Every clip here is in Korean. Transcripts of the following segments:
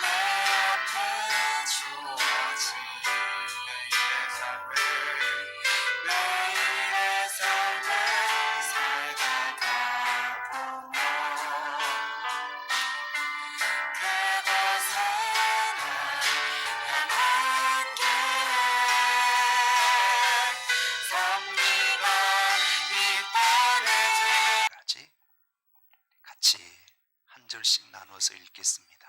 내 앞에 주어진 매일의 삶을 살다가 보면 그곳에 날 향한 길 섭리가 이뻐내지 같이 한 절씩 나눠서 읽겠습니다.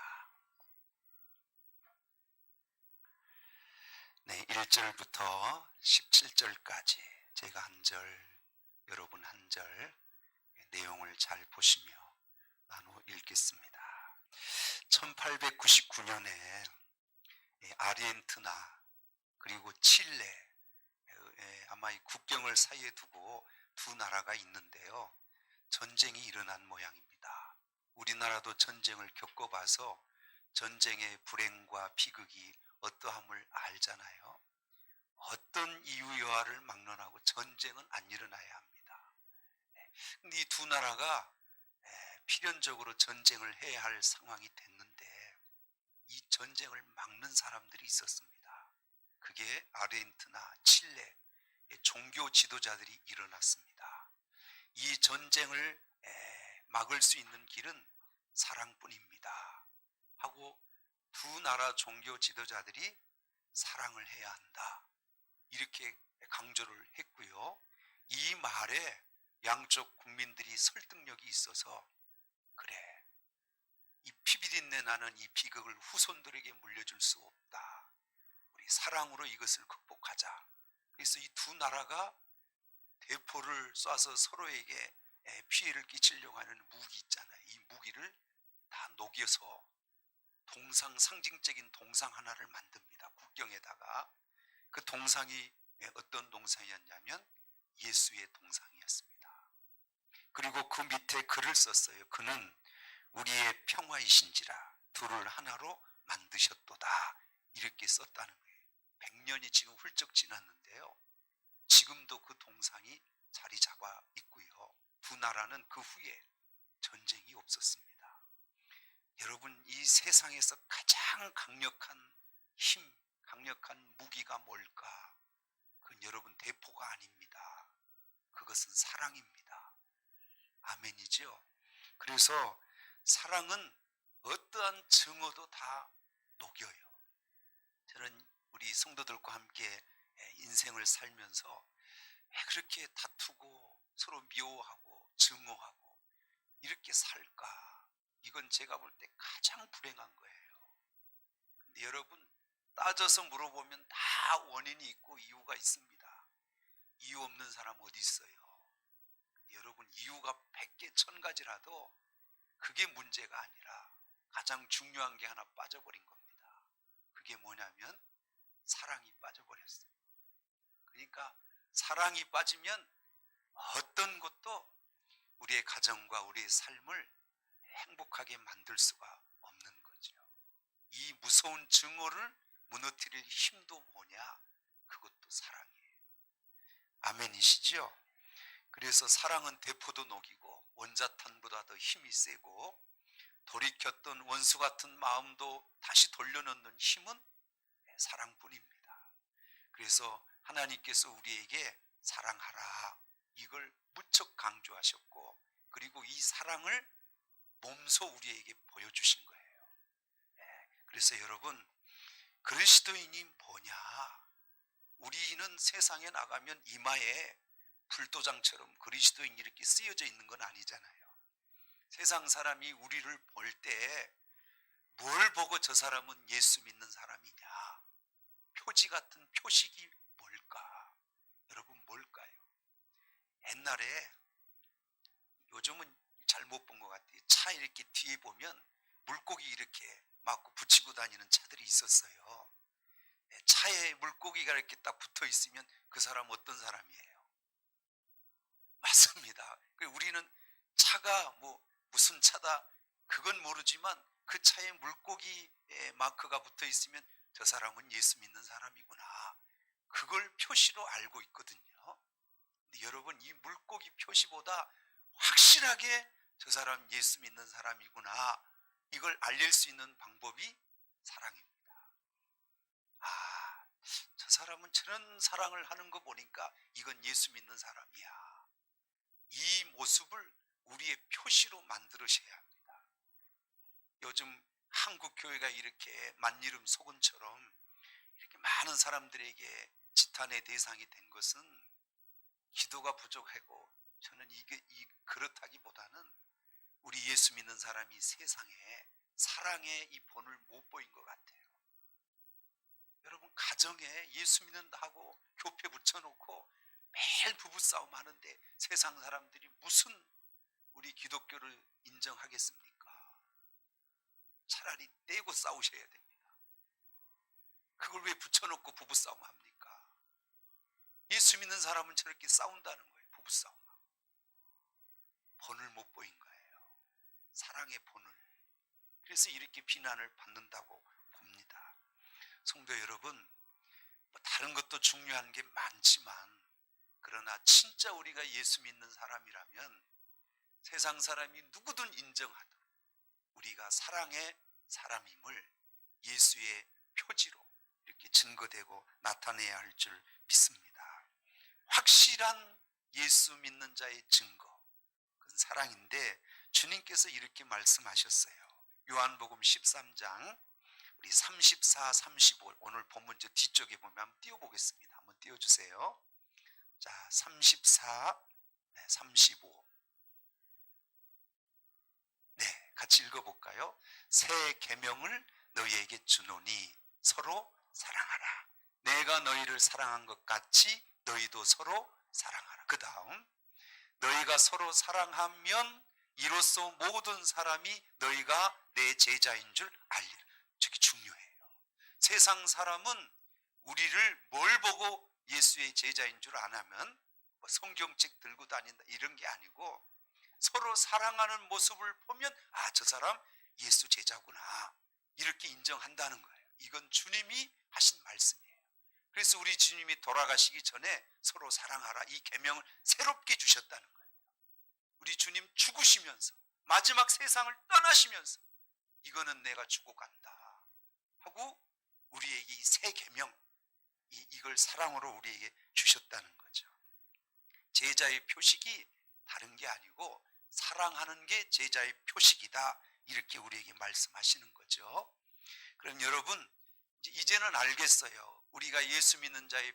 네, 1절부터 17절까지 제가 한 절, 여러분 한 절 내용을 잘 보시며 나누어 읽겠습니다. 1899년에 아르헨티나 그리고 칠레, 아마 이 국경을 사이에 두고 두 나라가 있는데요. 전쟁이 일어난 모양입니다. 우리나라도 전쟁을 겪어봐서 전쟁의 불행과 비극이 어떠함을 알잖아요. 어떤 이유 여하를 막론하고 전쟁은 안 일어나야 합니다. 근데 이 두 나라가 필연적으로 전쟁을 해야 할 상황이 됐는데 이 전쟁을 막는 사람들이 있었습니다. 그게 아르헨티나, 칠레 종교 지도자들이 일어났습니다. 이 전쟁을 막을 수 있는 길은 사랑뿐입니다 하고 두 나라 종교 지도자들이 사랑을 해야 한다 이렇게 강조를 했고요. 이 말에 양쪽 국민들이 설득력이 있어서 그래, 이 피비린내 나는 이 비극을 후손들에게 물려줄 수 없다. 우리 사랑으로 이것을 극복하자. 그래서 이 두 나라가 대포를 쏴서 서로에게 피해를 끼치려고 하는 무기 있잖아요. 이 무기를 다 녹여서 상징적인 동상 하나를 만듭니다. 국경에다가. 그 동상이 어떤 동상이었냐면 예수의 동상이었습니다. 그리고 그 밑에 글을 썼어요. 그는 우리의 평화이신지라 둘을 하나로 만드셨도다. 이렇게 썼다는 거예요. 100년이 지금 훌쩍 지났는데요. 지금도 그 동상이 자리 잡아 있고요. 두 나라는 그 후에 전쟁이 없었습니다. 여러분, 이 세상에서 가장 강력한 힘, 강력한 무기가 뭘까? 그건 여러분 대포가 아닙니다. 그것은 사랑입니다. 아멘이죠? 그래서 사랑은 어떠한 증오도 다 녹여요. 저는 우리 성도들과 함께 인생을 살면서 왜 그렇게 다투고 서로 미워하고 증오하고 이렇게 살까? 이건 제가 볼 때 가장 불행한 거예요. 근데 여러분 따져서 물어보면 다 원인이 있고 이유가 있습니다. 이유 없는 사람 어디 있어요? 여러분 이유가 100개 1000가지라도 그게 문제가 아니라 가장 중요한 게 하나 빠져버린 겁니다. 그게 뭐냐면 사랑이 빠져버렸어요. 그러니까 사랑이 빠지면 어떤 것도 우리의 가정과 우리의 삶을 행복하게 만들 수가 없는 거죠. 이 무서운 증오를 무너뜨릴 힘도 뭐냐? 그것도 사랑이에요. 아멘이시죠? 그래서 사랑은 대포도 녹이고 원자탄보다 더 힘이 세고 돌이켰던 원수 같은 마음도 다시 돌려놓는 힘은 사랑뿐입니다. 그래서 하나님께서 우리에게 사랑하라 이걸 무척 강조하셨고 그리고 이 사랑을 몸소 우리에게 보여주신 거예요. 그래서 여러분 그리스도인이 뭐냐? 우리는 세상에 나가면 이마에 불도장처럼 그리스도인 이렇게 쓰여져 있는 건 아니잖아요. 세상 사람이 우리를 볼 때 뭘 보고 저 사람은 예수 믿는 사람이냐? 표지 같은 표식이 뭘까? 여러분 뭘까요? 옛날에, 요즘은 잘 못 본 것 같아요. 차 이렇게 뒤에 보면 물고기 이렇게 막 붙이고 다니는 차들이 있었어요. 차에 물고기가 이렇게 딱 붙어 있으면 그 사람 어떤 사람이에요? 맞습니다. 우리는 차가 무슨 차다 그건 모르지만 그 차에 물고기 마크가 붙어 있으면 저 사람은 예수 믿는 사람이구나. 그걸 표시로 알고 있거든요. 근데 여러분 이 물고기 표시보다 확실하게 저 사람 예수 믿는 사람이구나 이걸 알릴 수 있는 방법이 사랑입니다. 아, 저 사람은 저런 사랑을 하는 거 보니까 이건 예수 믿는 사람이야. 이 모습을 우리의 표시로 만들으셔야 합니다. 요즘 한국 교회가 이렇게 만이름 소금처럼 이렇게 많은 사람들에게 지탄의 대상이 된 것은 기도가 부족하고, 저는 이게 그렇다기보다는 우리 예수 믿는 사람이 세상에 사랑의 이 본을 못 보인 것 같아요. 여러분, 가정에 예수 믿는다 하고 교패 붙여놓고 매일 부부싸움 하는데 세상 사람들이 무슨 우리 기독교를 인정하겠습니까? 차라리 떼고 싸우셔야 됩니다. 그걸 왜 붙여놓고 부부싸움 합니까? 예수 믿는 사람은 저렇게 싸운다는 거예요. 부부싸움. 본을 못 보인 거예요. 사랑의 본을. 그래서 이렇게 비난을 받는다고 봅니다. 성도 여러분, 다른 것도 중요한 게 많지만, 그러나 진짜 우리가 예수 믿는 사람이라면 세상 사람이 누구든 인정하도록 우리가 사랑의 사람임을 예수의 표지로 이렇게 증거되고 나타내야 할 줄 믿습니다. 확실한 예수 믿는 자의 증거, 그건 사랑인데, 주님께서 이렇게 말씀하셨어요. 요한복음 13장 우리 34, 35, 오늘 본문 저 뒤쪽에 보면 한번 띄워보겠습니다. 한번 띄워주세요. 자, 34, 35. 네, 같이 읽어볼까요? 새 계명을 너희에게 주노니 서로 사랑하라. 내가 너희를 사랑한 것 같이 너희도 서로 사랑하라. 그 다음, 너희가 서로 사랑하면 이로써 모든 사람이 너희가 내 제자인 줄 알리라. 저게 중요해요. 세상 사람은 우리를 뭘 보고 예수의 제자인 줄 아냐면 뭐 성경책 들고 다닌다 이런 게 아니고, 서로 사랑하는 모습을 보면 아, 저 사람 예수 제자구나, 이렇게 인정한다는 거예요. 이건 주님이 하신 말씀이에요. 그래서 우리 주님이 돌아가시기 전에 서로 사랑하라 이 계명을 새롭게 주셨다는 거예요. 우리 주님 죽으시면서 마지막 세상을 떠나시면서 이거는 내가 주고 간다 하고 우리에게 이 새 계명, 이걸 사랑으로 우리에게 주셨다는 거죠. 제자의 표식이 다른 게 아니고 사랑하는 게 제자의 표식이다, 이렇게 우리에게 말씀하시는 거죠. 그럼 여러분, 이제는 알겠어요. 우리가 예수 믿는 자의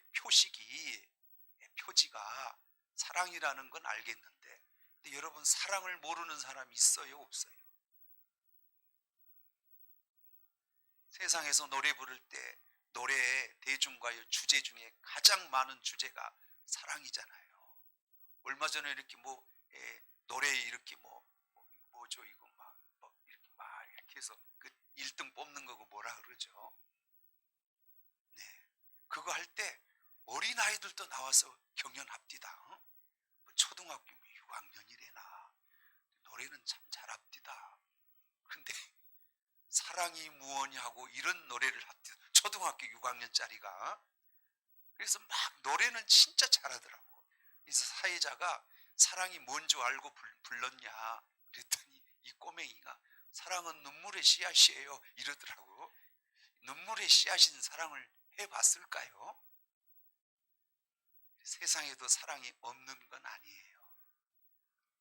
표지가 사랑이라는 건 알겠는데, 근데 여러분, 사랑을 모르는 사람이 있어요, 없어요? 세상에서 노래 부를 때 노래 대중가요 주제 중에 가장 많은 주제가 사랑이잖아요. 얼마 전에 이렇게 노래 이렇게 뭐죠 이거 이렇게 해서 그 1등 뽑는 거고 뭐라 그러죠? 네, 그거 할 때 어린 아이들도 나와서 경연합디다. 초등학교 6학년이래나 노래는 참 잘합디다. 근데 사랑이 무엇이냐고 이런 노래를 합디다. 초등학교 6학년짜리가. 그래서 막 노래는 진짜 잘하더라고. 그래서 사회자가 사랑이 뭔지 알고 불렀냐 그랬더니 이 꼬맹이가 사랑은 눈물의 씨앗이에요 이러더라고. 눈물의 씨앗인 사랑을 해봤을까요? 세상에도 사랑이 없는 건 아니에요.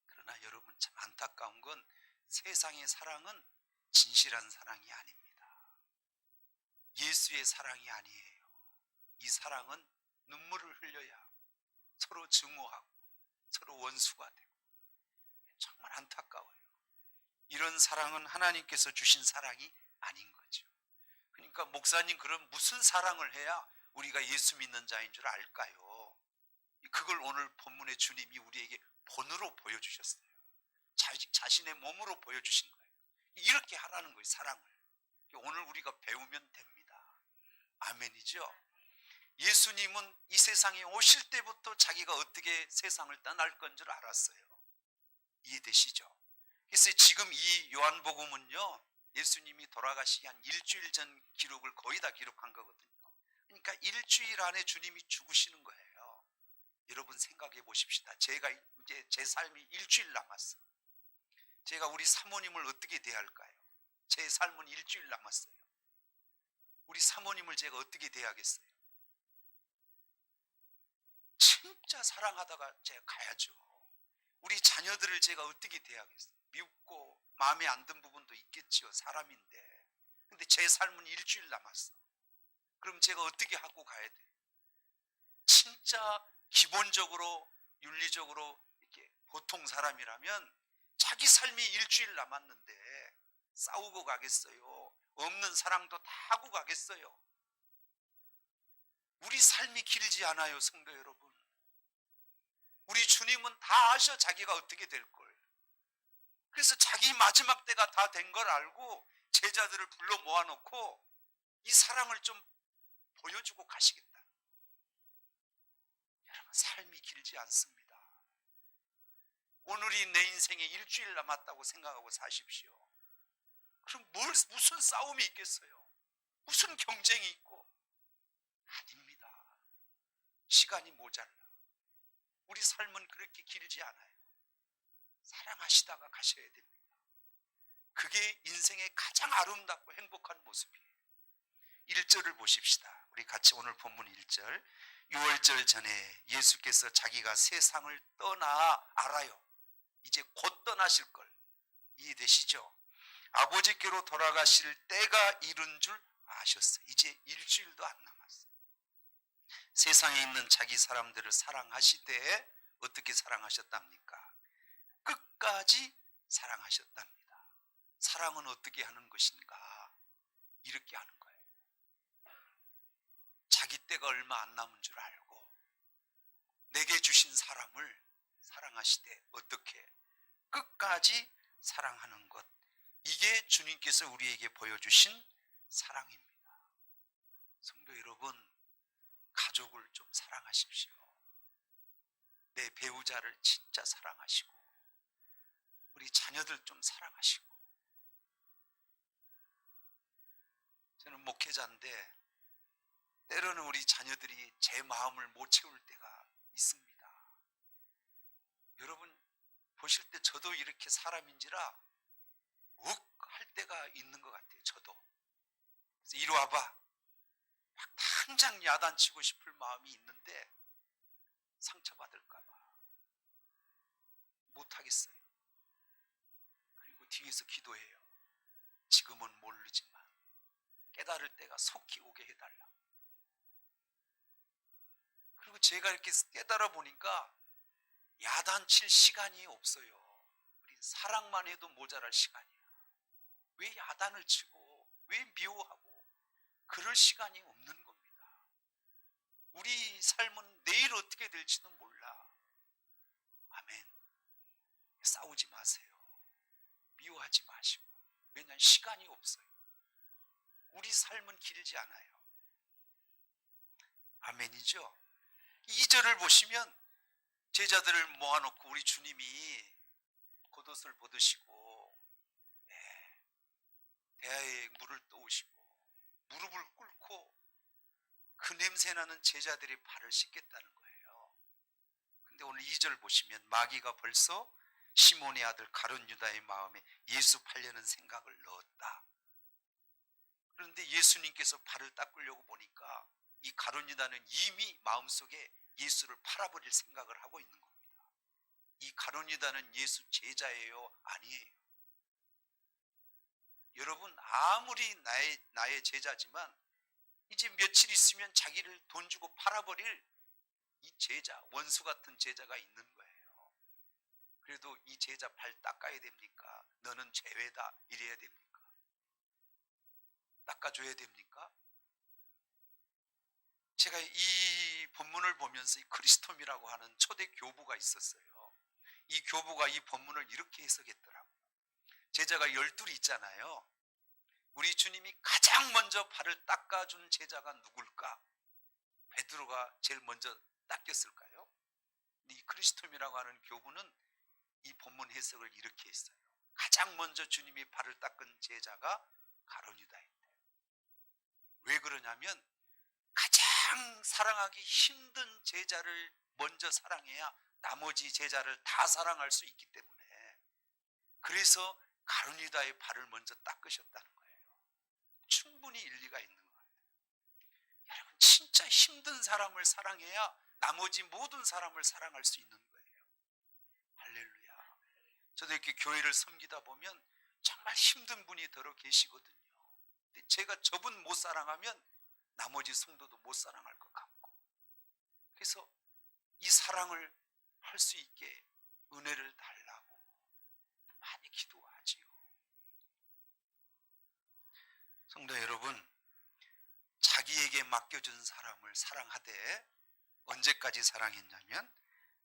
그러나 여러분, 참 안타까운 건 세상의 사랑은 진실한 사랑이 아닙니다. 예수의 사랑이 아니에요. 이 사랑은 눈물을 흘려야 서로 증오하고 서로 원수가 되고, 정말 안타까워요. 이런 사랑은 하나님께서 주신 사랑이 아닌 거죠. 그러니까 목사님, 그럼 무슨 사랑을 해야 우리가 예수 믿는 자인 줄 알까요? 그걸 오늘 본문의 주님이 우리에게 본으로 보여주셨어요. 자신의 몸으로 보여주신 거예요. 이렇게 하라는 거예요, 사랑을. 오늘 우리가 배우면 됩니다. 아멘이죠? 예수님은 이 세상에 오실 때부터 자기가 어떻게 세상을 떠날 건 줄 알았어요. 이해되시죠? 그래서 지금 이 요한복음은요, 예수님이 돌아가시기 한 일주일 전 기록을 거의 다 기록한 거거든요. 그러니까 일주일 안에 주님이 죽으시는 거예요. 여러분 생각해 보십시다. 제가 이제 제 삶이 일주일 남았어. 제가 우리 사모님을 어떻게 대할까요? 제 삶은 일주일 남았어요. 우리 사모님을 제가 어떻게 대하겠어요? 진짜 사랑하다가 제가 가야죠. 우리 자녀들을 제가 어떻게 대하겠어요? 미웠고 마음에 안 든 부분도 있겠지요. 사람인데. 근데 제 삶은 일주일 남았어. 그럼 제가 어떻게 하고 가야 돼? 진짜 기본적으로 윤리적으로 이렇게 보통 사람이라면 자기 삶이 일주일 남았는데 싸우고 가겠어요? 없는 사랑도 다 하고 가겠어요? 우리 삶이 길지 않아요, 성도 여러분. 우리 주님은 다 아셔, 자기가 어떻게 될 걸. 그래서 자기 마지막 때가 다 된 걸 알고 제자들을 불러 모아놓고 이 사랑을 좀 보여주고 가시겠다. 여러분, 삶이 길지 않습니다. 오늘이 내 인생에 일주일 남았다고 생각하고 사십시오. 그럼 무슨 싸움이 있겠어요? 무슨 경쟁이 있고? 아닙니다. 시간이 모자라. 우리 삶은 그렇게 길지 않아요. 사랑하시다가 가셔야 됩니다. 그게 인생의 가장 아름답고 행복한 모습이에요. 1절을 보십시다. 우리 같이 오늘 본문 1절. 6월절 전에 예수께서 자기가 세상을 떠나 알아요. 이제 곧 떠나실 걸 이해되시죠? 아버지께로 돌아가실 때가 이른 줄 아셨어요. 이제 일주일도 안 남았어요. 세상에 있는 자기 사람들을 사랑하시되 어떻게 사랑하셨답니까? 끝까지 사랑하셨답니다. 사랑은 어떻게 하는 것인가? 이렇게 하는 거예요. 자기 때가 얼마 안 남은 줄 알고 내게 주신 사람을 사랑하시되 어떻게? 끝까지 사랑하는 것. 이게 주님께서 우리에게 보여주신 사랑입니다. 성도 여러분, 가족을 좀 사랑하십시오. 내 배우자를 진짜 사랑하시고 우리 자녀들 좀 사랑하시고. 저는 목회자인데 때로는 우리 자녀들이 제 마음을 못 채울 때가 있습니다. 여러분 보실 때 저도 이렇게 사람인지라 욱 할 때가 있는 것 같아요. 저도. 그래서 이리 와봐. 막 당장 야단치고 싶을 마음이 있는데 상처받을까 봐 못하겠어요. 그리고 뒤에서 기도해요. 지금은 모르지만 깨달을 때가 속히 오게 해달라. 그리고 제가 이렇게 깨달아 보니까 야단칠 시간이 없어요. 우리 사랑만 해도 모자랄 시간이야. 왜 야단을 치고 왜 미워하고 그럴 시간이 없는 겁니다. 우리 삶은 내일 어떻게 될지도 몰라. 아멘. 싸우지 마세요. 미워하지 마시고. 왜냐하면 시간이 없어요. 우리 삶은 길지 않아요. 아멘이죠. 2절을 보시면 제자들을 모아놓고 우리 주님이 겉옷을 벗으시고 대야에 물을 떠오시고 무릎을 꿇고 그 냄새나는 제자들의 발을 씻겠다는 거예요. 근데 오늘 2절 보시면 마귀가 벌써 시몬의 아들 가룟 유다의 마음에 예수 팔려는 생각을 넣었다. 그런데 예수님께서 발을 닦으려고 보니까 이 가룟 유다는 이미 마음속에 예수를 팔아버릴 생각을 하고 있는 겁니다. 이 가룟 유다는 예수 제자예요? 아니에요. 여러분 아무리 나의 제자지만 이제 며칠 있으면 자기를 돈 주고 팔아버릴 이 제자, 원수 같은 제자가 있는 거예요. 그래도 이 제자 발 닦아야 됩니까? 너는 죄외다 이래야 됩니까? 닦아줘야 됩니까? 제가 이 본문을 보면서 이 크리스톰이라고 하는 초대 교부가 있었어요. 이 교부가 이 본문을 이렇게 해석했더라고요. 제자가 12이 있잖아요. 우리 주님이 가장 먼저 발을 닦아준 제자가 누굴까? 베드로가 제일 먼저 닦였을까요? 이 크리스톰이라고 하는 교부는 이 본문 해석을 이렇게 했어요. 가장 먼저 주님이 발을 닦은 제자가 가룟 유다인데, 왜 그러냐면 가장 사랑하기 힘든 제자를 먼저 사랑해야 나머지 제자를 다 사랑할 수 있기 때문에. 그래서 가룟유다의 발을 먼저 닦으셨다는 거예요. 충분히 일리가 있는 것 같아요. 여러분, 진짜 힘든 사람을 사랑해야 나머지 모든 사람을 사랑할 수 있는 거예요. 할렐루야. 저도 이렇게 교회를 섬기다 보면 정말 힘든 분이 더러 계시거든요. 근데 제가 저분 못 사랑하면 나머지 성도도 못 사랑할 것 같고, 그래서 이 사랑을 할 수 있게 은혜를 달라고 많이 기도하지요. 성도 여러분, 자기에게 맡겨준 사람을 사랑하되 언제까지 사랑했냐면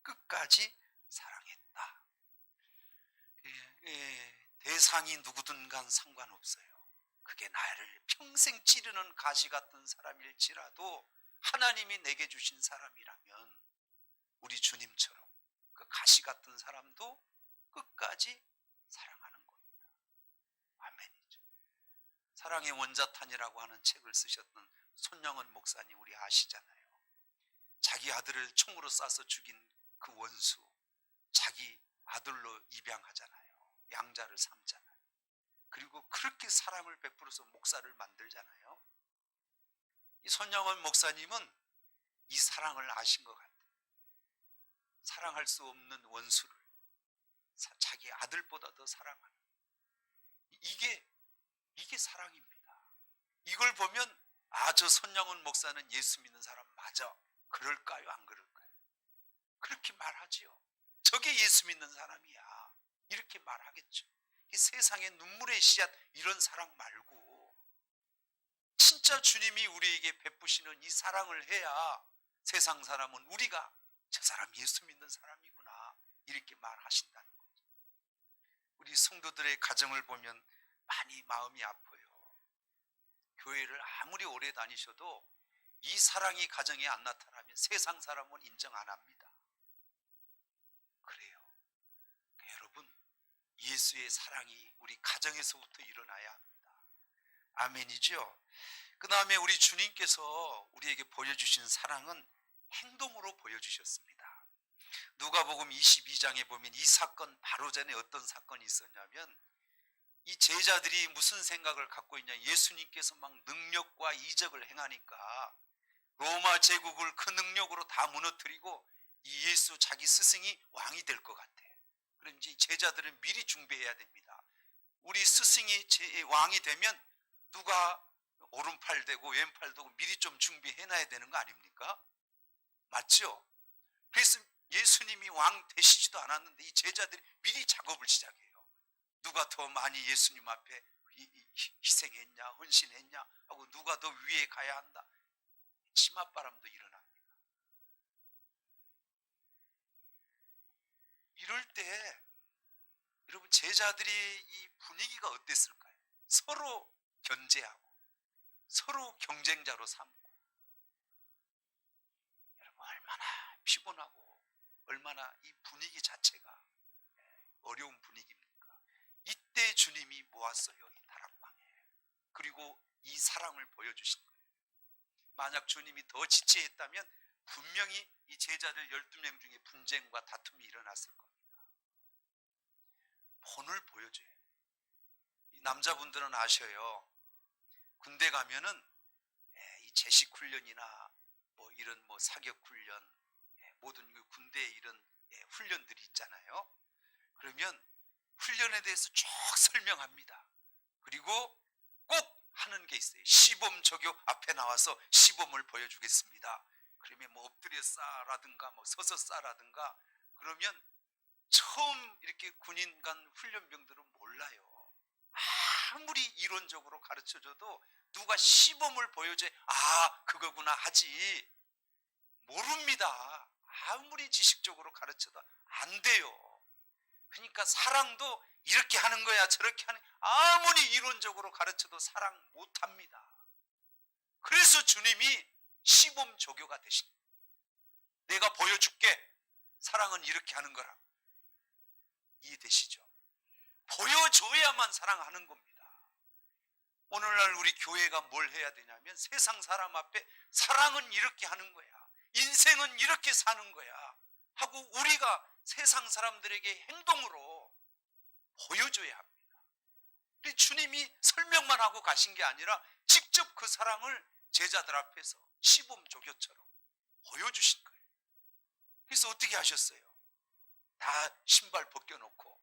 끝까지 사랑했다. 대상이 누구든 간 상관없어요. 그게 나를 평생 찌르는 가시 같은 사람일지라도 하나님이 내게 주신 사람이라면 우리 주님처럼 그 가시 같은 사람도 끝까지 사랑하는 겁니다. 아멘이죠. 사랑의 원자탄이라고 하는 책을 쓰셨던 손영은 목사님 우리 아시잖아요. 자기 아들을 총으로 쏴서 죽인 그 원수, 자기 아들로 입양하잖아요. 양자를 삼잖아요. 그리고 그렇게 사랑을 베풀어서 목사를 만들잖아요. 이 손영은 목사님은 이 사랑을 아신 것 같아요. 사랑할 수 없는 원수를 자기 아들보다 더 사랑하는, 이게 사랑입니다. 이걸 보면 저 손영은 목사는 예수 믿는 사람 맞아. 그럴까요? 안 그럴까요? 그렇게 말하지요. 저게 예수 믿는 사람이야. 이렇게 말하겠죠. 이 세상에 눈물의 씨앗 이런 사랑 말고 진짜 주님이 우리에게 베푸시는 이 사랑을 해야 세상 사람은 우리가 저 사람 예수 믿는 사람이구나 이렇게 말하신다는 거죠. 우리 성도들의 가정을 보면 많이 마음이 아파요. 교회를 아무리 오래 다니셔도 이 사랑이 가정에 안 나타나면 세상 사람은 인정 안 합니다. 그래요. 여러분, 예수의 사랑이 우리 가정에서부터 일어나야 합니다. 아멘이죠. 그 다음에 우리 주님께서 우리에게 보여주신 사랑은 행동으로 보여주셨습니다. 누가복음 22장에 보면 이 사건 바로 전에 어떤 사건이 있었냐면 이 제자들이 무슨 생각을 갖고 있냐, 예수님께서 막 능력과 이적을 행하니까 로마 제국을 그 능력으로 다 무너뜨리고 이 예수 자기 스승이 왕이 될 것 같아. 그럼 이제 제자들은 미리 준비해야 됩니다. 우리 스승이 왕이 되면 누가 오른팔 되고 왼팔 되고 미리 좀 준비해놔야 되는 거 아닙니까? 맞죠? 그래서 예수님이 왕 되시지도 않았는데 이 제자들이 미리 작업을 시작해요. 누가 더 많이 예수님 앞에 희생했냐 헌신했냐 하고 누가 더 위에 가야 한다. 치맛바람도 일어납니다. 이럴 때 여러분, 제자들이 이 분위기가 어땠을까요? 서로 견제하고 서로 경쟁자로 삼고, 여러분 얼마나 피곤하고 얼마나 이 분위기 자체가 어려운 분위기입니까? 이때 주님이 모았어요, 이 다락방에. 그리고 이 사랑을 보여주신 거예요. 만약 주님이 더 지체했다면 분명히 이 제자들 12명 중에 분쟁과 다툼이 일어났을 겁니다. 본을 보여줘요. 이 남자분들은 아셔요. 군대 가면은 이 제식 훈련이나 뭐 이런 뭐 사격 훈련, 모든 군대의 이런 훈련들이 있잖아요. 그러면 훈련에 대해서 쭉 설명합니다. 그리고 꼭 하는 게 있어요. 시범 적용 앞에 나와서 시범을 보여주겠습니다. 그러면 뭐 엎드려 싸라든가 뭐 서서 싸라든가, 그러면 처음 이렇게 군인 간 훈련병들은 몰라요. 아무리 이론적으로 가르쳐줘도 누가 시범을 보여줘야 그거구나 하지 모릅니다. 아무리 지식적으로 가르쳐도 안 돼요. 그러니까 사랑도 이렇게 하는 거야 저렇게 하는, 아무리 이론적으로 가르쳐도 사랑 못합니다. 그래서 주님이 시범 조교가 되신 거예요. 내가 보여줄게, 사랑은 이렇게 하는 거라. 이해되시죠? 보여줘야만 사랑하는 겁니다. 오늘날 우리 교회가 뭘 해야 되냐면 세상 사람 앞에 사랑은 이렇게 하는 거야, 인생은 이렇게 사는 거야 하고 우리가 세상 사람들에게 행동으로 보여줘야 합니다. 우리 주님이 설명만 하고 가신 게 아니라 직접 그 사랑을 제자들 앞에서 시범조교처럼 보여주신 거예요. 그래서 어떻게 하셨어요? 다 신발 벗겨놓고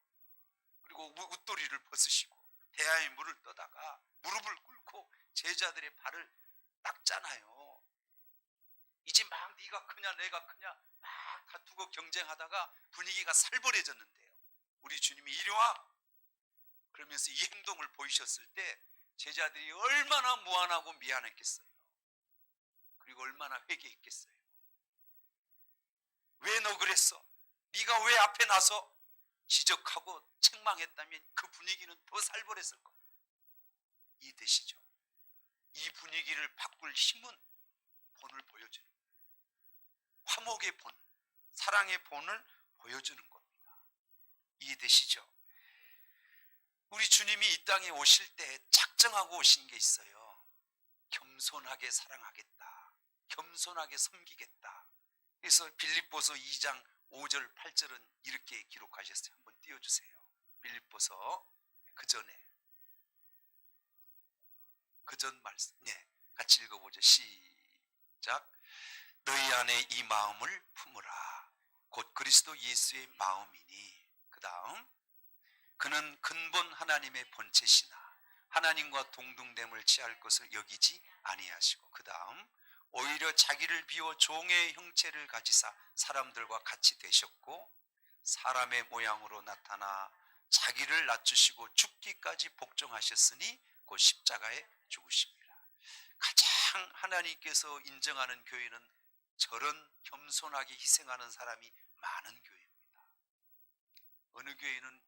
그리고 웃도리를 벗으시고 대야에 물을 떠다가 무릎을 꿇고 제자들의 발을 닦잖아요. 이제 막 네가 크냐 내가 크냐 막 다투고 경쟁하다가 분위기가 살벌해졌는데요. 우리 주님이 이리 와! 그러면서 이 행동을 보이셨을 때 제자들이 얼마나 무안하고 미안했겠어요. 그리고 얼마나 회개했겠어요. 왜 너 그랬어? 네가 왜 앞에 나서 지적하고 책망했다면 그 분위기는 더 살벌했을 겁니다. 이해되시죠? 이 분위기를 바꿀 힘은 본을 보여주는 거예요. 화목의 본, 사랑의 본을 보여주는 겁니다. 이해되시죠? 우리 주님이 이 땅에 오실 때 작정하고 오신 게 있어요. 겸손하게 사랑하겠다. 겸손하게 섬기겠다. 그래서 빌립보서 2장 5절 8절은 이렇게 기록하셨어요. 한번 띄워주세요. 빌립보서 그 전 말씀, 네, 같이 읽어보죠. 시작. 너희 안에 이 마음을 품으라. 곧 그리스도 예수의 마음이니. 그 다음, 그는 근본 하나님의 본체시나 하나님과 동등됨을 취할 것을 여기지 아니하시고, 그 다음, 오히려 자기를 비워 종의 형체를 가지사 사람들과 같이 되셨고 사람의 모양으로 나타나 자기를 낮추시고 죽기까지 복종하셨으니 곧 십자가에 죽으십니다. 가장 하나님께서 인정하는 교회는 저런 겸손하게 희생하는 사람이 많은 교회입니다. 어느 교회는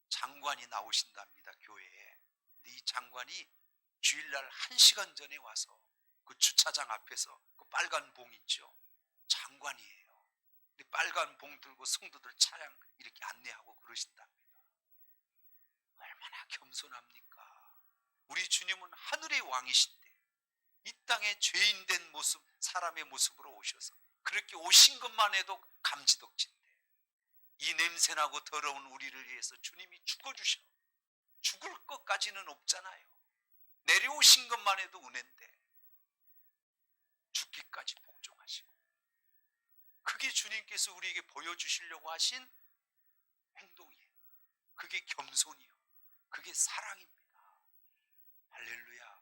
장관이 나오신답니다. 교회에. 근데 이 장관이 주일날 1시간 전에 와서 그 주차장 앞에서 그 빨간 봉 있죠. 장관이에요. 근데 빨간 봉 들고 성도들 차량 이렇게 안내하고 그러신답니다. 얼마나 겸손합니까? 우리 주님은 하늘의 왕이신데 이 땅에 죄인된 모습, 사람의 모습으로 오셔서 그렇게 오신 것만 해도 감지덕진데 이 냄새나고 더러운 우리를 위해서 주님이 죽어주셔. 죽을 것까지는 없잖아요. 내려오신 것만 해도 은혜인데 죽기까지 복종하시고, 그게 주님께서 우리에게 보여주시려고 하신 행동이에요. 그게 겸손이요, 그게 사랑입니다. 할렐루야.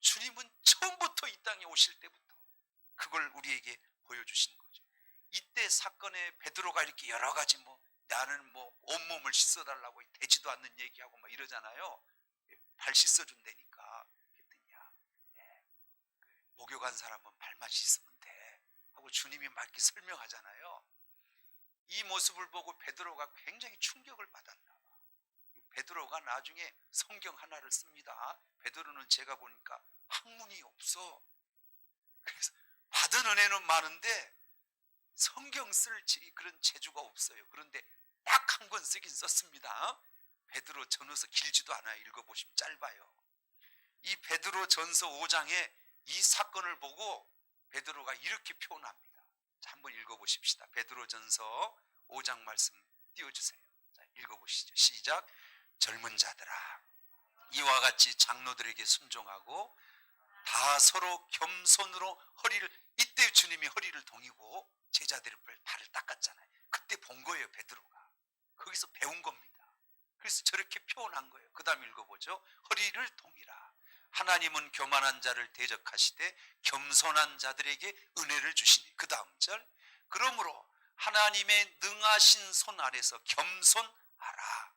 주님은 처음부터 이 땅에 오실 때부터 그걸 우리에게 보여주신 거죠. 이때 사건에 베드로가 이렇게 여러 가지 나는 온몸을 씻어달라고 되지도 않는 얘기하고 이러잖아요. 발 씻어준다니까. 그랬더니 목욕한 사람은 발만 씻으면 돼 하고 주님이 막 이렇게 설명하잖아요. 이 모습을 보고 베드로가 굉장히 충격을 받았나 봐. 베드로가 나중에 성경 하나를 씁니다. 베드로는 제가 보니까 학문이 없어. 그래서 받은 은혜는 많은데 성경 쓸 그런 재주가 없어요. 그런데 딱 한 권 쓰긴 썼습니다. 베드로 전서, 길지도 않아요. 읽어보시면 짧아요. 이 베드로 전서 5장에 이 사건을 보고 베드로가 이렇게 표현합니다. 자, 한번 읽어보십시다. 베드로 전서 5장 말씀 띄워주세요. 자, 읽어보시죠. 시작. 젊은 자들아, 이와 같이 장로들에게 순종하고 다 서로 겸손으로 허리를, 이때 주님이 허리를 동이고 제자들의 발을 닦았잖아요. 그때 본 거예요. 베드로가 거기서 배운 겁니다. 그래서 저렇게 표현한 거예요. 그 다음 읽어보죠. 허리를 동이라. 하나님은 교만한 자를 대적하시되 겸손한 자들에게 은혜를 주시니. 그 다음 절. 그러므로 하나님의 능하신 손 아래서 겸손하라.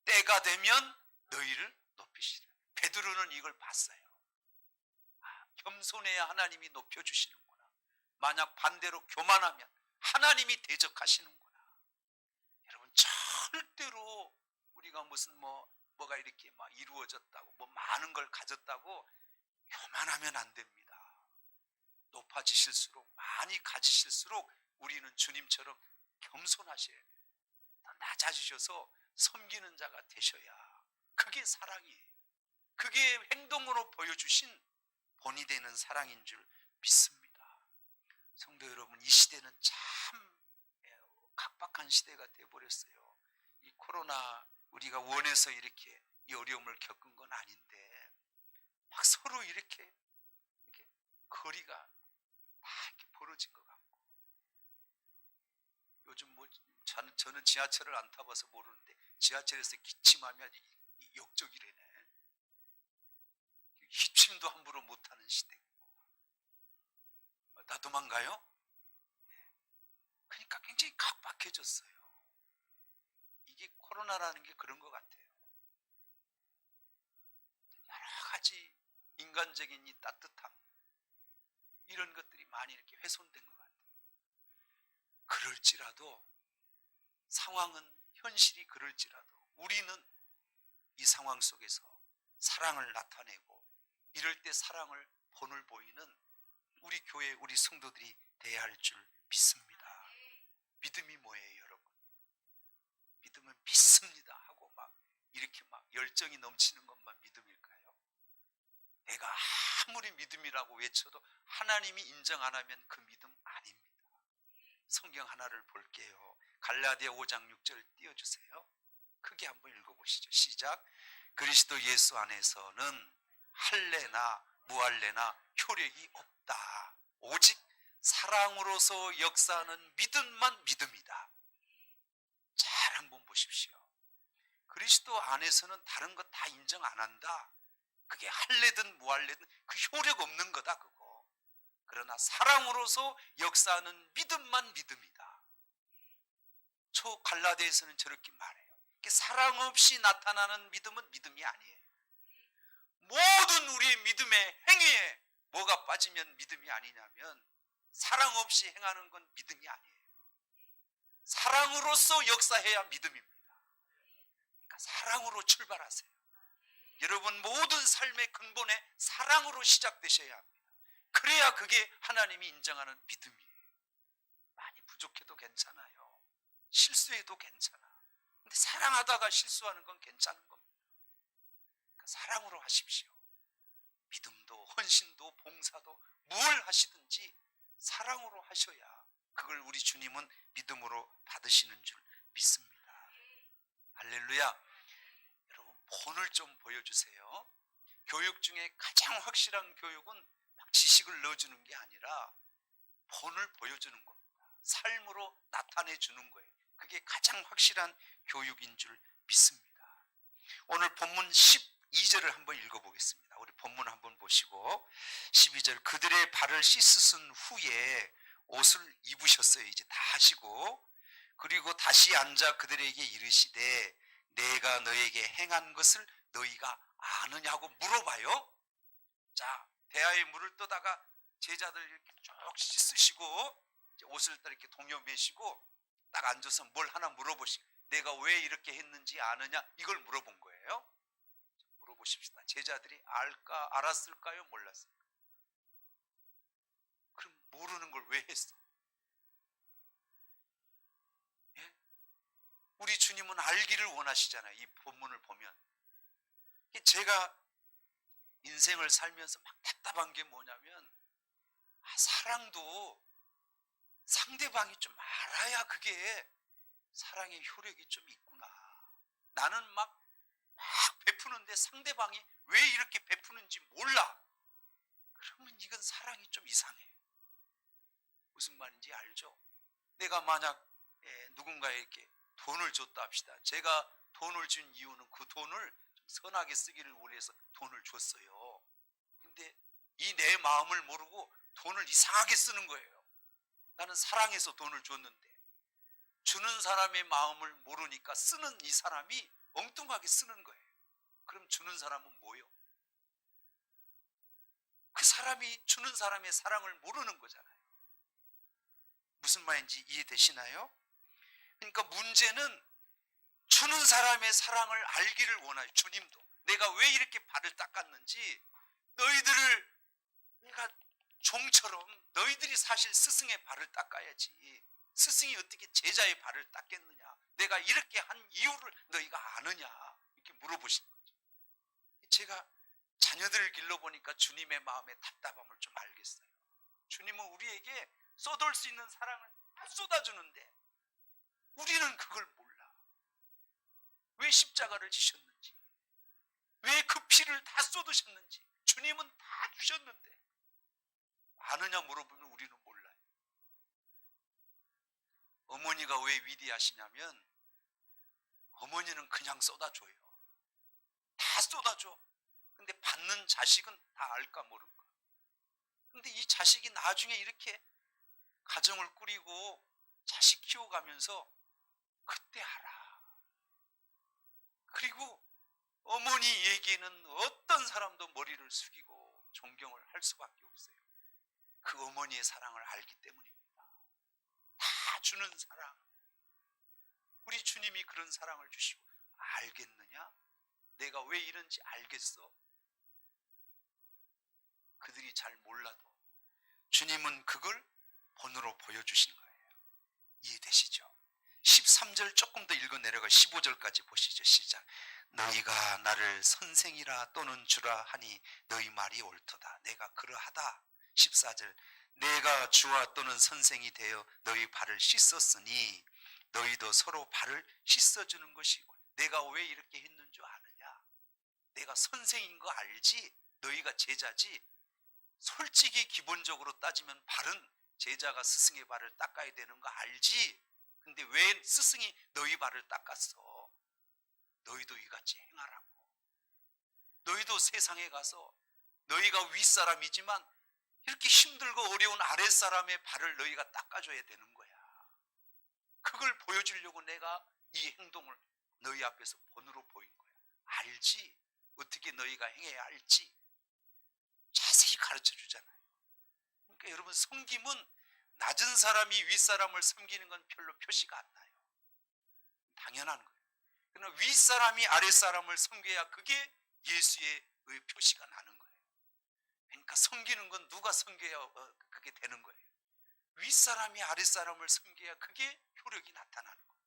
때가 되면 너희를 높이시리라. 베드로는 이걸 봤어요. 겸손해야 하나님이 높여주시는구나. 만약 반대로 교만하면 하나님이 대적하시는구나. 여러분, 절대로 우리가 무슨 뭐가 이렇게 막 이루어졌다고 많은 걸 가졌다고 교만하면 안 됩니다. 높아지실수록, 많이 가지실수록 우리는 주님처럼 겸손하셔야 돼요. 더 낮아지셔서 섬기는 자가 되셔야 그게 사랑이에요. 그게 행동으로 보여주신 본이 되는 사랑인 줄 믿습니다. 성도 여러분, 이 시대는 참 각박한 시대가 되어버렸어요. 이 코로나 우리가 원해서 이렇게 이 어려움을 겪은 건 아닌데 막 서로 이렇게 거리가 막 이렇게 벌어진 것 같고, 요즘 뭐 저는 지하철을 안 타봐서 모르는데 지하철에서 기침하면 이 역적이래네. 기침도 함부로 못하는 시대고. 나 도망가요? 그러니까 굉장히 각박해졌어요. 이게 코로나라는 게 그런 것 같아요. 여러 가지 인간적인 이 따뜻함, 이런 것들이 많이 이렇게 훼손된 것 같아요. 그럴지라도, 상황은 현실이 그럴지라도 우리는 이 상황 속에서 사랑을 나타내고, 이럴 때 사랑을 본을 보이는 우리 교회, 우리 성도들이 돼야 할 줄 믿습니다. 믿음이 뭐예요, 여러분? 믿음은 믿습니다 하고 막 이렇게 막 열정이 넘치는 것만 믿음일까요? 내가 아무리 믿음이라고 외쳐도 하나님이 인정 안 하면 그 믿음 아닙니다. 성경 하나를 볼게요. 갈라디아 5장 6절 띄워주세요. 크게 한번 읽어보시죠. 시작. 그리스도 예수 안에서는 할례나 무할례나 효력이 없다. 오직 사랑으로서 역사하는 믿음만 믿음이다. 잘 한번 보십시오. 그리스도 안에서는 다른 것 다 인정 안 한다. 그게 할례든 무할례든 그 효력 없는 거다, 그거. 그러나 사랑으로서 역사하는 믿음만 믿음이다. 저 갈라디아에서는 저렇게 말해요. 사랑 없이 나타나는 믿음은 믿음이 아니에요. 모든 우리의 믿음의 행위에 뭐가 빠지면 믿음이 아니냐면, 사랑 없이 행하는 건 믿음이 아니에요. 사랑으로서 역사해야 믿음입니다. 그러니까 사랑으로 출발하세요. 여러분 모든 삶의 근본에 사랑으로 시작되셔야 합니다. 그래야 그게 하나님이 인정하는 믿음이에요. 많이 부족해도 괜찮아요. 실수해도 괜찮아. 근데 사랑하다가 실수하는 건 괜찮은 겁니다. 그러니까 사랑으로 하십시오. 믿음도 헌신도 봉사도 뭘 하시든지 사랑으로 하셔야 그걸 우리 주님은 믿음으로 받으시는 줄 믿습니다. 할렐루야. 여러분 본을 좀 보여주세요. 교육 중에 가장 확실한 교육은 막 지식을 넣어주는 게 아니라 본을 보여주는 겁니다. 삶으로 나타내 주는 거예요. 그게 가장 확실한 교육인 줄 믿습니다. 오늘 본문 12절을 한번 읽어보겠습니다. 우리 본문 한번 보시고 12절. 그들의 발을 씻으신 후에 옷을 입으셨어요. 이제 다 하시고, 그리고 다시 앉아 그들에게 이르시되 내가 너에게 행한 것을 너희가 아느냐고 물어봐요. 자, 대야에 물을 떠다가 제자들 이렇게 쭉 씻으시고 옷을 이렇게 동여매시고 딱 앉아서 뭘 하나 물어보시고, 내가 왜 이렇게 했는지 아느냐, 이걸 물어본 거예요. 물어보십시다. 제자들이 알았을까요? 몰랐을까요? 그럼 모르는 걸 왜 했어? 예? 우리 주님은 알기를 원하시잖아요. 이 본문을 보면. 제가 인생을 살면서 막 답답한 게 뭐냐면, 사랑도 상대방이 좀 알아야 그게 사랑의 효력이 좀 있구나. 나는 막 베푸는데 상대방이 왜 이렇게 베푸는지 몰라. 그러면 이건 사랑이 좀 이상해. 무슨 말인지 알죠? 내가 만약 누군가에게 돈을 줬다 합시다. 제가 돈을 준 이유는 그 돈을 좀 선하게 쓰기를 원해서 돈을 줬어요. 근데 이 내 마음을 모르고 돈을 이상하게 쓰는 거예요. 나는 사랑해서 돈을 줬는데, 주는 사람의 마음을 모르니까 쓰는 이 사람이 엉뚱하게 쓰는 거예요. 그럼 주는 사람은 뭐예요? 그 사람이 주는 사람의 사랑을 모르는 거잖아요. 무슨 말인지 이해되시나요? 그러니까 문제는 주는 사람의 사랑을 알기를 원해요. 주님도 내가 왜 이렇게 발을 닦았는지, 너희들을 내가 종처럼 너희들이 사실 스승의 발을 닦아야지, 스승이 어떻게 제자의 발을 닦겠느냐, 내가 이렇게 한 이유를 너희가 아느냐, 이렇게 물어보신 거죠. 제가 자녀들을 길러보니까 주님의 마음의 답답함을 좀 알겠어요. 주님은 우리에게 쏟을 수 있는 사랑을 다 쏟아주는데 우리는 그걸 몰라. 왜 십자가를 지셨는지, 왜 그 피를 다 쏟으셨는지 주님은 다 주셨는데 아느냐 물어보면 우리는 몰라요. 어머니가 왜 위대하시냐면 어머니는 그냥 쏟아줘요. 다 쏟아줘. 근데 받는 자식은 다 알까 모를까. 근데 이 자식이 나중에 이렇게 가정을 꾸리고 자식 키워가면서 그때 알아. 그리고 어머니 얘기는 어떤 사람도 머리를 숙이고 존경을 할 수밖에 없어요. 그 어머니의 사랑을 알기 때문입니다. 다 주는 사랑. 우리 주님이 그런 사랑을 주시고 알겠느냐? 내가 왜 이런지 알겠어? 그들이 잘 몰라도 주님은 그걸 본으로 보여주신 거예요. 이해되시죠? 13절 조금 더 읽어 내려가 15절까지 보시죠. 시작. 너희가 나를 선생이라 또는 주라 하니 너희 말이 옳도다. 내가 그러하다. 14절. 내가 주와 또는 선생이 되어 너희 발을 씻었으니 너희도 서로 발을 씻어주는 것이고. 내가 왜 이렇게 했는 줄 아느냐? 내가 선생인 거 알지? 너희가 제자지? 솔직히 기본적으로 따지면 발은 제자가 스승의 발을 닦아야 되는 거 알지? 근데 왜 스승이 너희 발을 닦았어? 너희도 이같이 행하라고. 너희도 세상에 가서 너희가 윗사람이지만 이렇게 힘들고 어려운 아랫사람의 발을 너희가 닦아줘야 되는 거야. 그걸 보여주려고 내가 이 행동을 너희 앞에서 본으로 보인 거야. 알지? 어떻게 너희가 행해야 할지 자세히 가르쳐 주잖아요. 그러니까 여러분, 섬김은 낮은 사람이 윗사람을 섬기는 건 별로 표시가 안 나요. 당연한 거예요. 그러나 윗사람이 아랫사람을 섬겨야 그게 예수의 표시가 나는 거예요. 그러니까 섬기는 건 누가 섬겨야 그게 되는 거예요. 윗사람이 아랫사람을 섬겨야 그게 효력이 나타나는 거예요.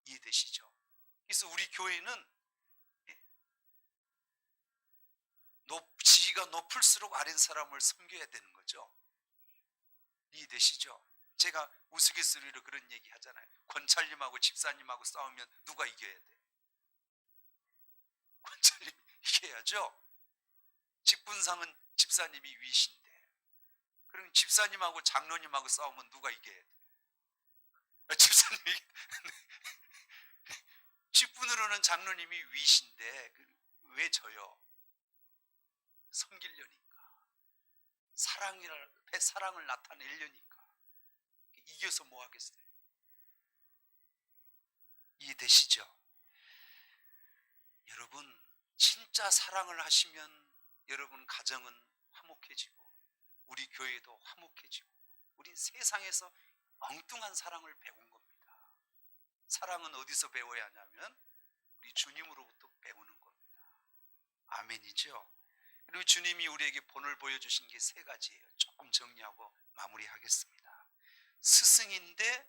이해되시죠? 그래서 우리 교회는 지위가 높을수록 아랫사람을 섬겨야 되는 거죠. 이해되시죠? 제가 우스갯소리로 그런 얘기 하잖아요. 권찰님하고 집사님하고 싸우면 누가 이겨야 돼? 권찰님이 이겨야죠. 직분상은 집사님이 위신데, 그럼 집사님하고 장로님하고 싸우면 누가 이겨야 돼? 집사님이 직분으로는 장로님이 위신데 왜 져요? 섬기려니까, 사랑을 나타내려니까. 이겨서 뭐 하겠어요? 이해되시죠? 여러분, 진짜 사랑을 하시면 여러분 가정은 화목해지고 우리 교회도 화목해지고 우린 세상에서 엉뚱한 사랑을 배운 겁니다. 사랑은 어디서 배워야 하냐면 우리 주님으로부터 배우는 겁니다. 아멘이죠? 그리고 주님이 우리에게 본을 보여주신 게 세 가지예요. 조금 정리하고 마무리하겠습니다. 스승인데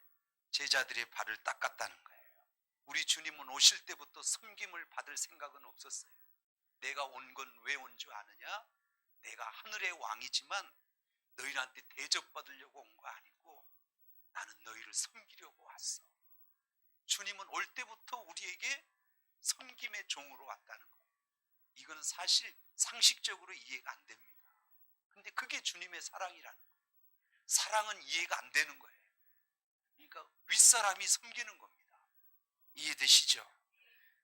제자들의 발을 닦았다는 거예요. 우리 주님은 오실 때부터 섬김을 받을 생각은 없었어요. 내가 온 건 왜 온 줄 아느냐? 내가 하늘의 왕이지만 너희한테 대접받으려고 온 거 아니고 나는 너희를 섬기려고 왔어. 주님은 올 때부터 우리에게 섬김의 종으로 왔다는 거예요. 이건 사실 상식적으로 이해가 안 됩니다. 근데 그게 주님의 사랑이라는 거예요. 사랑은 이해가 안 되는 거예요. 그러니까 윗사람이 섬기는 겁니다. 이해되시죠?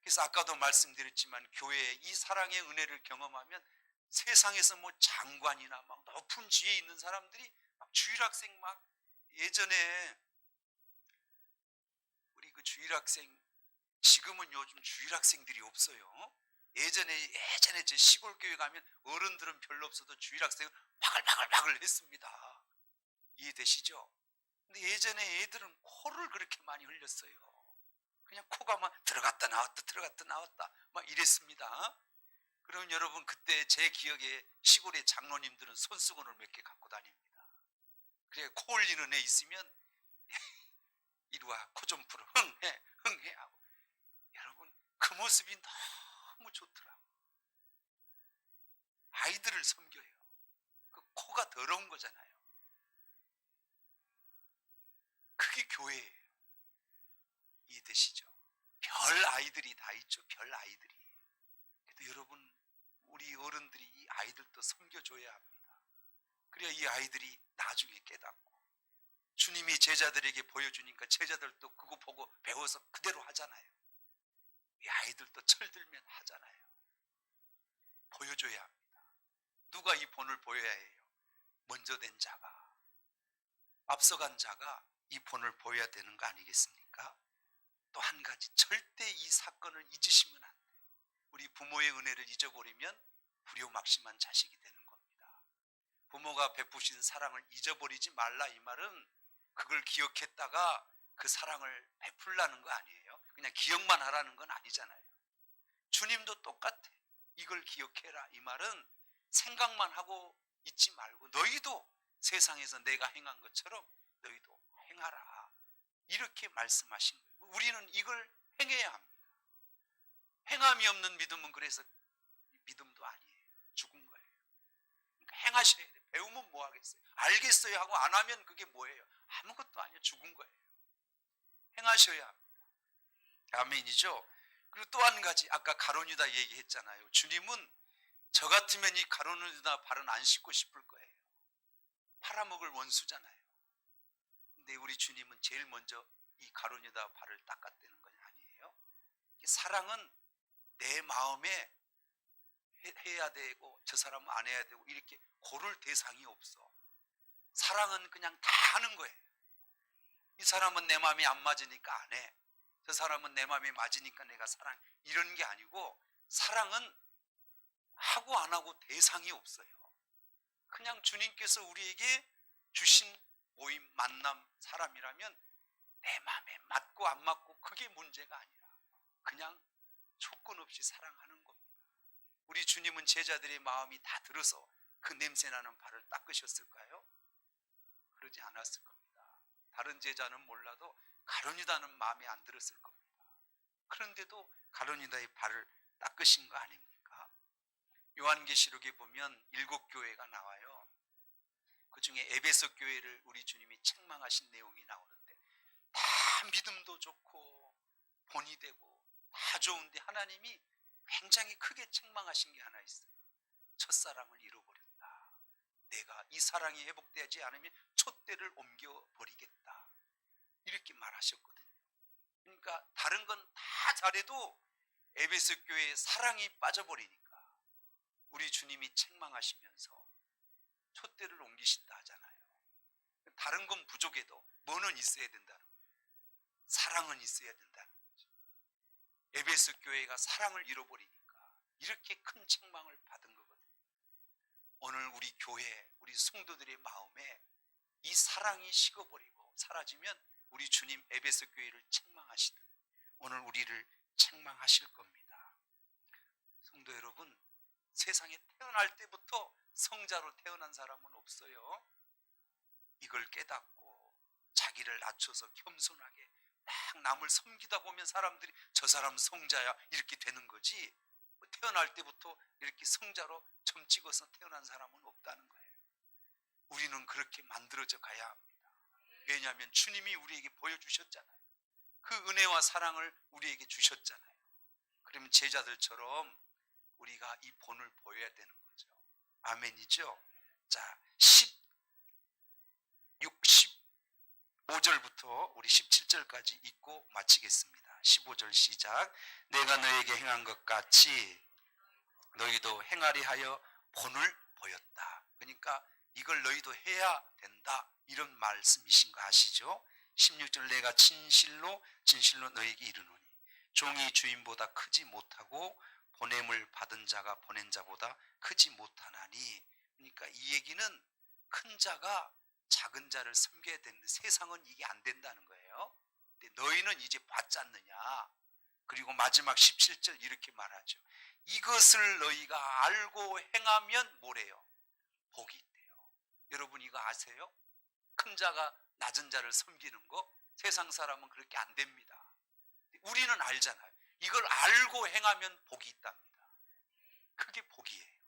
그래서 아까도 말씀드렸지만 교회에 이 사랑의 은혜를 경험하면 세상에서 뭐 장관이나 막 높은 지위에 있는 사람들이 막 주일학생 막 예전에 우리 그 주일학생, 지금은 요즘 주일학생들이 없어요. 예전에 제 시골 교회 가면 어른들은 별로 없어도 주일학생은 바글바글 했습니다. 이해되시죠? 근데 예전에 애들은 코를 그렇게 많이 흘렸어요. 그냥 코가 막 들어갔다 나왔다 막 이랬습니다. 그럼 여러분, 그때 제 기억에 시골의 장로님들은 손수건을 몇 개 갖고 다닙니다. 그래, 코 흘리는 애 있으면 이리 와, 코 좀 풀어, 흥해 하고. 여러분, 그 모습이 너무 좋더라고요. 아이들을 섬겨요. 그 코가 더러운 거잖아요. 그게 교회예요. 이해되시죠? 별 아이들이 다 있죠. 별 아이들이. 그래도 여러분, 우리 어른들이 이 아이들도 섬겨줘야 합니다. 그래야 이 아이들이 나중에 깨닫고, 주님이 제자들에게 보여주니까 제자들도 그거 보고 배워서 그대로 하잖아요. 이 아이들도 철들면 하잖아요. 보여줘야 합니다. 누가 이 본을 보여야 해요? 먼저 된 자가, 앞서간 자가 이 본을 보여야 되는 거 아니겠습니까? 또 한 가지, 절대 이 사건을 잊으시면 안 돼요. 우리 부모의 은혜를 잊어버리면 불효막심한 자식이 되는 겁니다. 부모가 베푸신 사랑을 잊어버리지 말라, 이 말은 그걸 기억했다가 그 사랑을 베풀라는 거 아니에요. 그냥 기억만 하라는 건 아니잖아요. 주님도 똑같아. 이걸 기억해라, 이 말은 생각만 하고 있지 말고 너희도 세상에서 내가 행한 것처럼 너희도 행하라, 이렇게 말씀하신 거예요. 우리는 이걸 행해야 합니다. 행함이 없는 믿음은 그래서 믿음도 아니에요. 죽은 거예요. 그러니까 행하셔야 돼요. 배우면 뭐 하겠어요? 알겠어요 하고 안 하면 그게 뭐예요? 아무것도 아니에요. 죽은 거예요. 행하셔야 합니다. 아멘이죠? 그리고 또 한 가지, 아까 가론유다 얘기했잖아요. 주님은 저 같으면 이 가론유다 발은 안 씻고 싶을 거예요. 팔아먹을 원수잖아요. 근데 우리 주님은 제일 먼저 이 가론유다 발을 닦았다는 건 아니에요. 사랑은 내 마음에 해야 되고 저 사람은 안 해야 되고 이렇게 고를 대상이 없어. 사랑은 그냥 다 하는 거예요. 이 사람은 내 마음이 안 맞으니까 안 해. 저 사람은 내 마음이 맞으니까 내가 사랑해. 이런 게 아니고, 사랑은 하고 안 하고 대상이 없어요. 그냥 주님께서 우리에게 주신 모임, 만남, 사람이라면 내 마음에 맞고 안 맞고 그게 문제가 아니라 그냥 조건 없이 사랑하는 겁니다. 우리 주님은 제자들의 마음이 다 들어서 그 냄새나는 발을 닦으셨을까요? 그러지 않았을 겁니다. 다른 제자는 몰라도 가룟유다는 마음에 안 들었을 겁니다. 그런데도 가룟유다의 발을 닦으신 거 아닙니까? 요한계시록에 보면 7교회가 나와요. 그 중에 에베소 교회를 우리 주님이 책망하신 내용이 나오는데, 다 믿음도 좋고 본이 되고 다 좋은데 하나님이 굉장히 크게 책망하신 게 하나 있어요. 첫사랑을 잃어버렸다. 내가 이 사랑이 회복되지 않으면 촛대를 옮겨버리겠다, 이렇게 말하셨거든요. 그러니까 다른 건 다 잘해도 에베소 교회에 사랑이 빠져버리니까 우리 주님이 책망하시면서 촛대를 옮기신다 하잖아요. 다른 건 부족해도 뭐는 있어야 된다는 거예요? 사랑은 있어야 된다는 거죠. 에베소 교회가 사랑을 잃어버리니까 이렇게 큰 책망을 받은 거거든요. 오늘 우리 교회, 우리 성도들의 마음에 이 사랑이 식어버리고 사라지면 우리 주님 에베소 교회를 책망하시듯 오늘 우리를 책망하실 겁니다. 성도 여러분, 세상에 태어날 때부터 성자로 태어난 사람은 없어요. 이걸 깨닫고 자기를 낮춰서 겸손하게 딱 남을 섬기다 보면 사람들이 저 사람 성자야 이렇게 되는 거지, 태어날 때부터 이렇게 성자로 점 찍어서 태어난 사람은 없다는 거예요. 우리는 그렇게 만들어져 가야 합니다. 왜냐하면 주님이 우리에게 보여주셨잖아요. 그 은혜와 사랑을 우리에게 주셨잖아요. 그러면 제자들처럼 우리가 이 본을 보여야 되는 거죠. 아멘이죠? 자, 15절부터 우리 17절까지 읽고 마치겠습니다. 15절 시작. 내가 너에게 행한 것 같이 너희도 행하리 하여 본을 보였다. 그러니까 이걸 너희도 해야 된다, 이런 말씀이신 거 아시죠? 16절 내가 진실로 너희에게 이르노니 종이 주인보다 크지 못하고 보냄을 받은 자가 보낸 자보다 크지 못하나니. 그러니까 이 얘기는 큰 자가 작은 자를 섬겨야 되는데 세상은 이게 안 된다는 거예요. 근데 너희는 이제 받지 않느냐. 그리고 마지막 17절 이렇게 말하죠. 이것을 너희가 알고 행하면 뭐래요? 복이 있대요. 여러분 이거 아세요? 큰 자가 낮은 자를 섬기는 거, 세상 사람은 그렇게 안 됩니다. 우리는 알잖아요. 이걸 알고 행하면 복이 있답니다. 그게 복이에요.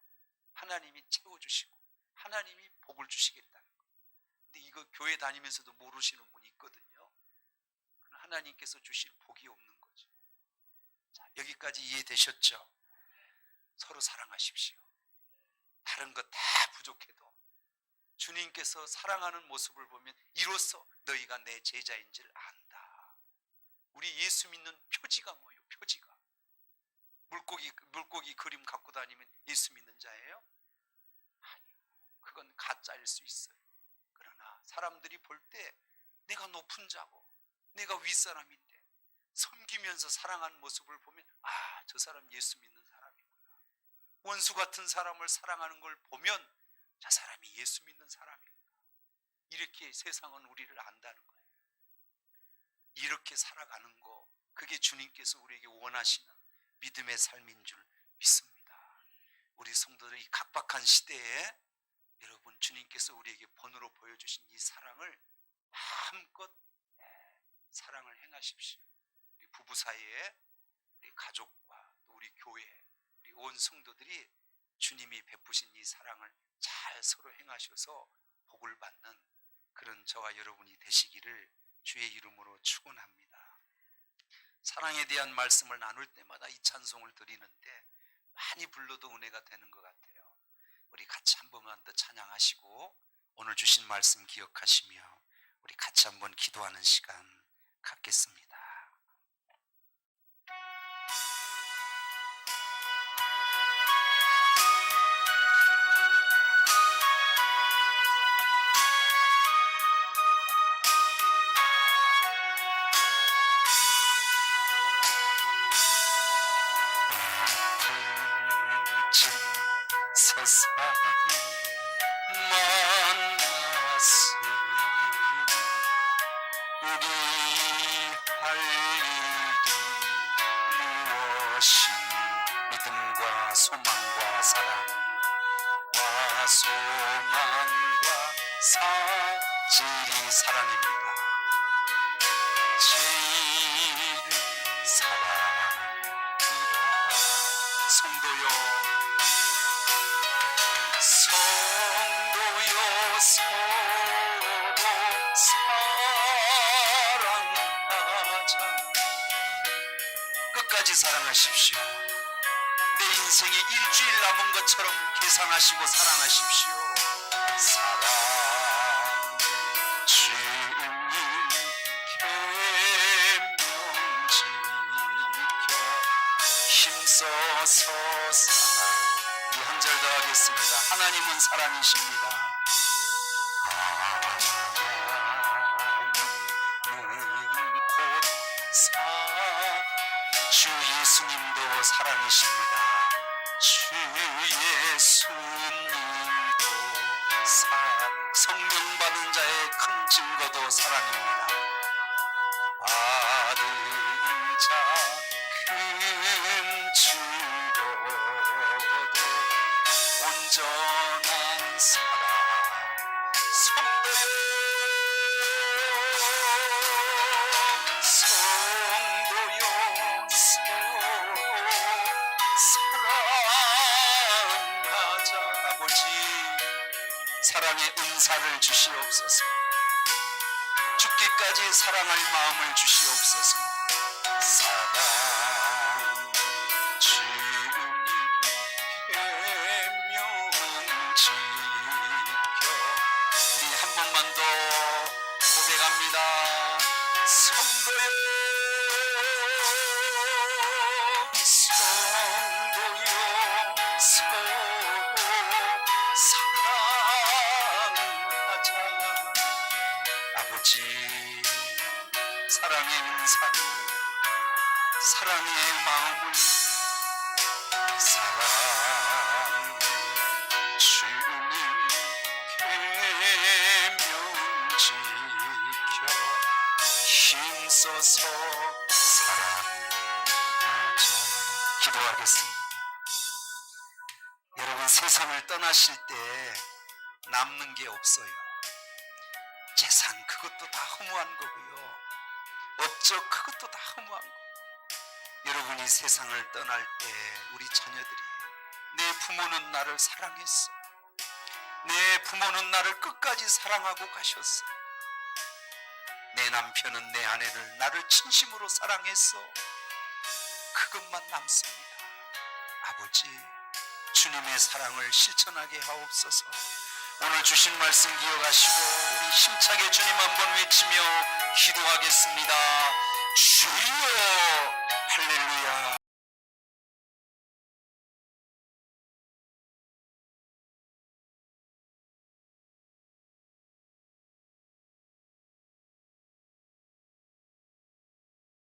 하나님이 채워주시고 하나님이 복을 주시겠다는 거예요. 근데 이거 교회 다니면서도 모르시는 분이 있거든요. 하나님께서 주실 복이 없는 거죠. 자, 여기까지 이해되셨죠? 서로 사랑하십시오. 다른 것 다 부족해도 주님께서 사랑하는 모습을 보면 이로써 너희가 내 제자인 줄 안다. 우리 예수 믿는 표지가 뭐예요? 표지가 물고기 그림 갖고 다니면 예수 믿는 자예요? 아니요, 그건 가짜일 수 있어요. 그러나 사람들이 볼 때 내가 높은 자고 내가 윗사람인데 섬기면서 사랑하는 모습을 보면 아, 저 사람 예수 믿는 사람이구나. 원수 같은 사람을 사랑하는 걸 보면 저 사람이 예수 믿는 사람이구나. 이렇게 세상은 우리를 안다는 거예요. 이렇게 살아가는 거, 그게 주님께서 우리에게 원하시는 믿음의 삶인 줄 믿습니다. 우리 성도들이 이 각박한 시대에 여러분 주님께서 우리에게 본으로 보여주신 이 사랑을 마음껏 사랑을 행하십시오. 우리 부부 사이에, 우리 가족과 또 우리 교회, 우리 온 성도들이 주님이 베푸신 이 사랑을 잘 서로 행하셔서 복을 받는 그런 저와 여러분이 되시기를 주의 이름으로 축원합니다. 사랑에 대한 말씀을 나눌 때마다 이 찬송을 드리는데 많이 불러도 은혜가 되는 것 같아요. 우리 같이 한 번만 더 찬양하시고 오늘 주신 말씀 기억하시며 우리 같이 한번 기도하는 시간 갖겠습니다. 세상 만났으니 우리 할 일이 무엇이 믿음과 소망과 사랑과 소망과 사질이 사랑입니다. 제일은 사랑이라. 성도여 서로 사랑하자. 끝까지 사랑하십시오. 내 인생에 일주일 남은 것처럼 계산하시고 사랑하십시오. 사랑 주님 계명지켜 힘써서 사랑. 이 한 절 더 하겠습니다. 하나님은 사랑이십니다. 하나님은 곧 주 예수님도 사랑이십니다. 주 예수님도 성령 받은 자의 큰 증거도 사랑입니다. 받은 자 큰 주도 온전한 사랑. 성도여 사랑하자. 아버지 사랑의 은사를 주시옵소서. 죽기까지 사랑할 마음을 주시옵소서. 사랑 주님 계명지켜. 우리 한 번만 더 고백합니다. 성도여 서로 사랑하자. 아버지 사랑의 은사를, 사랑의 마음을, 사랑 주님 계명지켜 힘써서 사랑하자. 기도하겠습니다. 여러분 세상을 떠나실 때 남는 게 없어요. 재산 그것도 다 허무한 거고요. 업적 그것도 다 허무한 거. 여러분이 세상을 떠날 때 우리 자녀들이 내 부모는 나를 사랑했어. 내 부모는 나를 끝까지 사랑하고 가셨어. 내 남편은 내 아내를 나를 진심으로 사랑했어. 그것만 남습니다. 아버지 주님의 사랑을 실천하게 하옵소서. 오늘 주신 말씀 기억하시고 우리 힘차게 주님 한번 외치며 기도하겠습니다. 주여 할렐루야.